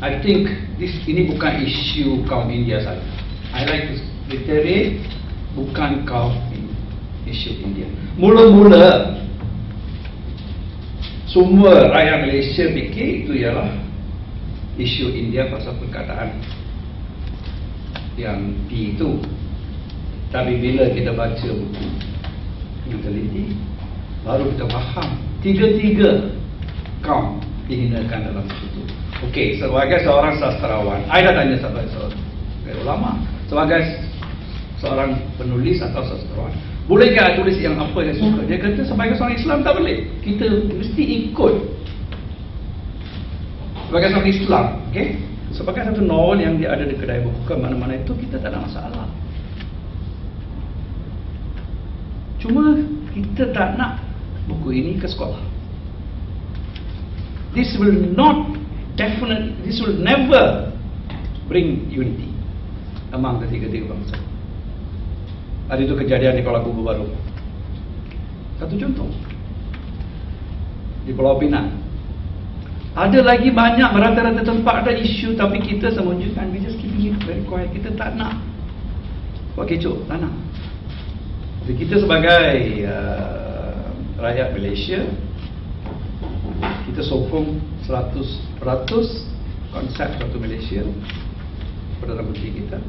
I think ini bukan isu kaum India saja. I like to reiterate, bukan kaum isu India. Mula-mula semua rakyat Malaysia fikir itu ialah isu India pasal perkataan yang P itu. Tapi bila kita baca buku yang teliti, baru kita faham tiga-tiga kaum dihinakan dalam situ. Okey, sebagai seorang sastrawan, saya dah tanya sebagai ulama, sebagai seorang penulis atau sastrawan, bolehkah tulis yang apa yang suka? Dia kata sebagai seorang Islam tak boleh. Kita mesti ikut sebagai seorang Islam. Okey, sebagai satu novel yang dia ada di kedai buku ke mana-mana itu, kita tak ada masalah. Cuma kita tak nak buku ini ke sekolah. This will never bring unity among ketiga-tiga bangsa. Ada itu kejadian di Kuala Lumpur baru. Satu contoh di Pulau Pinang. Ada lagi banyak merata-rata tempat ada isu, tapi kita sembunyikan. We just keeping it very quiet. Kita tak nak buat kecoh, tak nak. Jadi kita sebagai rakyat Malaysia, kita sokong 100% konsep Satu Malaysia Perdana Menteri kita,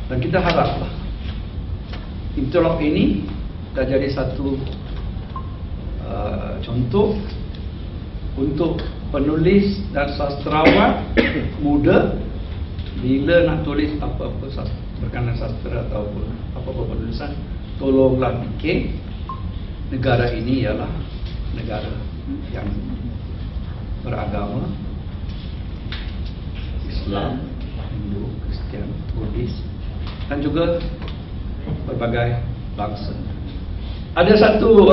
dan kita haraplah interlok ini dah jadi satu contoh untuk penulis dan sastrawan muda bila nak tulis apa-apa berkenaan sastra ataupun apa-apa penulisan, tolonglah fikir negara ini ialah negara yang beragama Islam, Hindu, Kristian, Buddhis, dan juga berbagai bangsa. Ada satu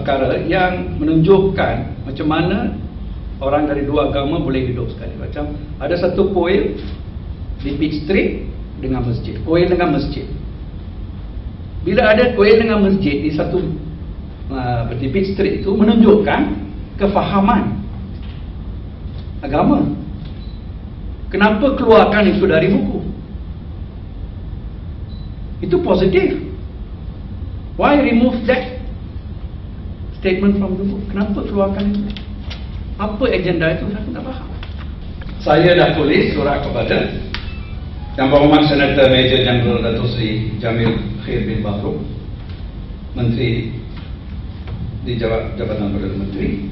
perkara yang menunjukkan macam mana orang dari dua agama boleh hidup sekali. Macam ada satu poem di Pitt Street dengan masjid, poem dengan masjid. Bila ada poem dengan masjid di satu di Pitt Street itu, menunjukkan kefahaman agama. Kenapa keluarkan itu dari buku? Itu positif. Why remove that statement from the book? Kenapa keluarkan itu? Apa agenda itu? Saya tak faham. Saya dah tulis surat kepada Yang Berhormat Senator Major Jeneral Datuk Seri Jamil Khair bin Bahrul, Menteri di Jabatan Perdana Menteri,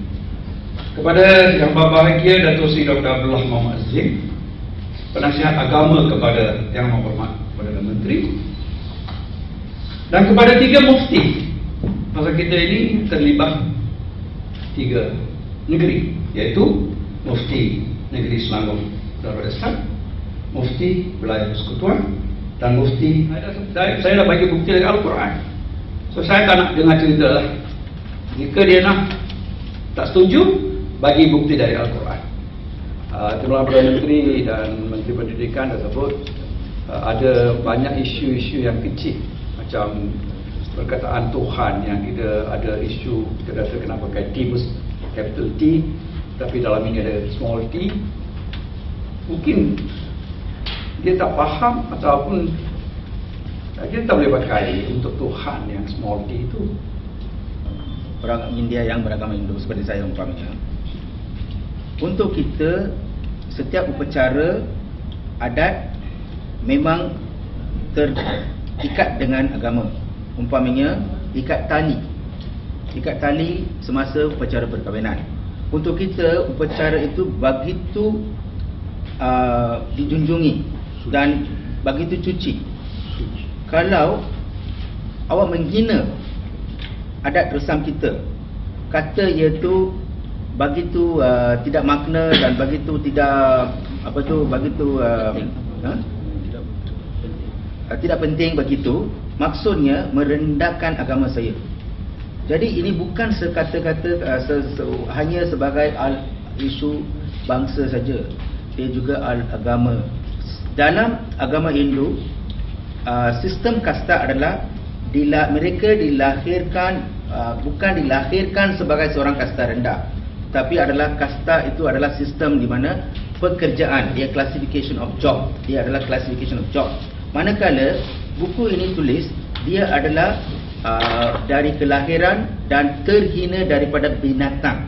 kepada Yang Berbahagia Datuk Seri Dr. Abdullah Muhammad Azim, Penasihat Agama kepada Yang Berhormat Perdana Menteri, dan kepada 3 mufti. Pasal kita ini terlibat 3 negeri, iaitu Mufti Negeri Selangor Darul Islam, Mufti Wilayah Persekutuan, dan Mufti. Saya dah bagi bukti dari Al-Quran. So saya tak nak dengar cerita lah. Jika dia nak tak setuju, bagi bukti dari Al-Quran. Timbalan Perdana Menteri dan Menteri Pendidikan dah sebut ada banyak isu-isu yang kecil, macam perkataan Tuhan yang kita ada isu, kita rasa kenapa pakai T, capital T, tapi dalam ini ada small t. Mungkin dia tak faham, ataupun kita tak boleh pakai untuk Tuhan yang small t itu. Orang India yang beragama Hindu seperti saya umpamanya, untuk kita setiap upacara adat memang terikat dengan agama. Umpamanya ikat tali semasa upacara perkahwinan. Untuk kita upacara itu begitu dijunjungi dan begitu suci. Kalau awak menghina adat resam kita, kata iaitu begitu tidak makna dan begitu tidak tidak penting begitu, maksudnya merendahkan agama saya. Jadi ini bukan sekata-kata hanya sebagai isu bangsa saja, dia juga agama. Dalam agama Hindu, sistem kasta adalah mereka dilahirkan bukan dilahirkan sebagai seorang kasta rendah, tapi adalah kasta itu adalah sistem di mana pekerjaan, ia classification of job, dia adalah classification of job. Manakala buku ini tulis dia adalah dari kelahiran dan terhina daripada binatang.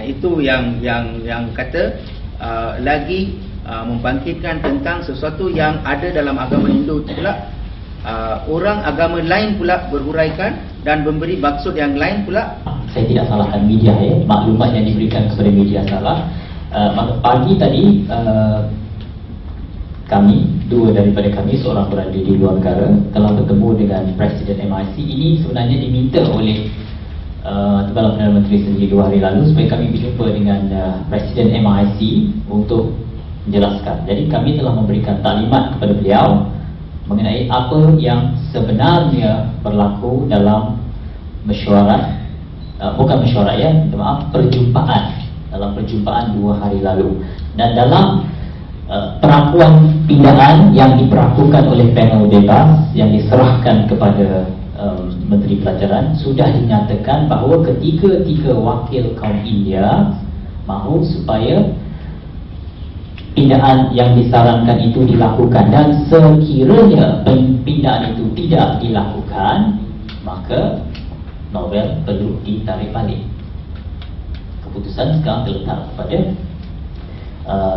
Itu yang kata lagi membangkitkan tentang sesuatu yang ada dalam agama Hindu pula. Orang agama lain pula berhuraikan dan memberi maksud yang lain pula. Saya tidak salahkan media, maklumat yang diberikan kepada media salah. Pagi tadi kami, dua daripada kami, seorang berada di luar negara, telah bertemu dengan Presiden MIC. Ini sebenarnya diminta oleh Timbalan Perdana Menteri sendiri 2 hari lalu supaya kami berjumpa dengan Presiden MIC untuk menjelaskan. Jadi kami telah memberikan taklimat kepada beliau mengenai apa yang sebenarnya berlaku dalam mesyuarat, bukan mesyuarat ya, maaf, perjumpaan, dalam perjumpaan 2 hari lalu. Dan dalam perakuan pindaan yang diperlakukan oleh panel bebas yang diserahkan kepada Menteri Pelajaran, sudah dinyatakan bahawa ketiga-tiga wakil kaum India mahu supaya pindaan yang disarankan itu dilakukan, dan sekiranya pindaan itu tidak dilakukan, maka Nobel perlu ditarik balik. Keputusan sekarang terletak kepada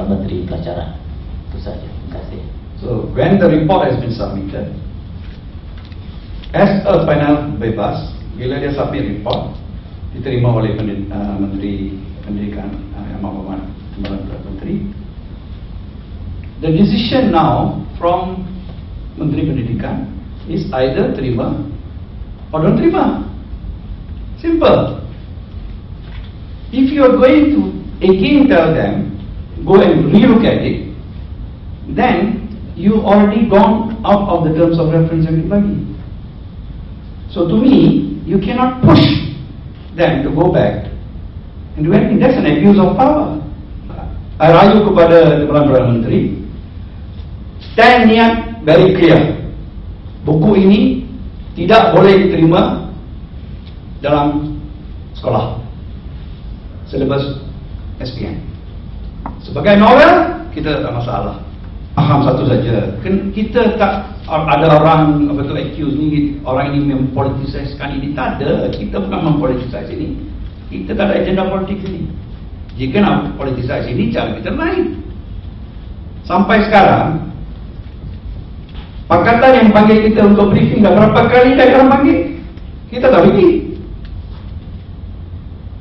Menteri Pelajaran. Itu saja. Terima kasih. So when the report has been submitted, as a panel bebas, bila dia submit report, diterima oleh Menteri Pendidikan Yang Amat Timbalan Perdana Menteri. The decision now from Menteri Pendidikan is either terima or don't terima. Simple. If you are going to again tell them, go and relook at it, then you already gone out of the terms of reference yang dibagi. So to me, you cannot push them to go back and do anything. That's an abuse of power. I rayu kepada Timbalan Perdana Menteri, stand niat very clear. Buku ini tidak boleh diterima dalam sekolah silabus SPM. Sebagai novel, kita tak masalah. Faham satu saja. Kita tak ada orang apa tu accuse ni, orang ini mempolitisasikan ini. Tak ada. Kita bukan mempolitisasi ini. Kita tak ada agenda politik ini. Jika nak politisasi ini, cara kita lain. Sampai sekarang, Pakatan yang panggil kita untuk briefing dah berapa kali dah orang panggil? Kita tak pergi.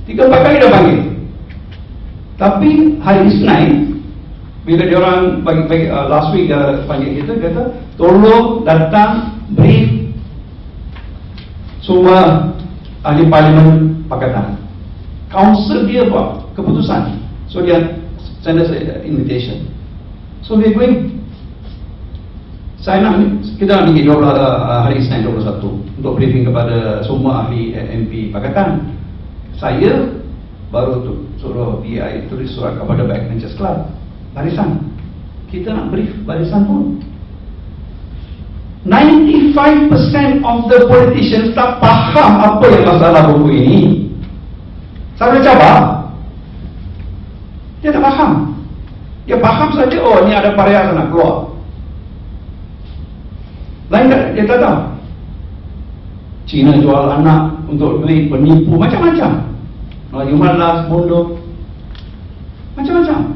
3-4 kali dah panggil. Tapi hari Isnin, bila diorang bagi last week panggil kita, kata tolong datang brief semua ahli parlimen Pakatan. Council dia buat keputusan. So dia send us invitation. So we going. Saya nak, kita nak pergi hari Isnin 21 untuk briefing kepada semua ahli MP Pakatan. Saya baru tu suruh BI tulis surat kepada Backbenchers Club, barisan. Kita nak brief barisan pun. 95% of the politicians tak faham apa yang masalah buku ini. Saya boleh cabar, dia tak faham. Dia faham saja, oh ni ada pariah nak keluar. Lain tak, dia tak tahu. Cina jual anak untuk duit, penipu, macam-macam. Melayu malas, bodoh, macam-macam.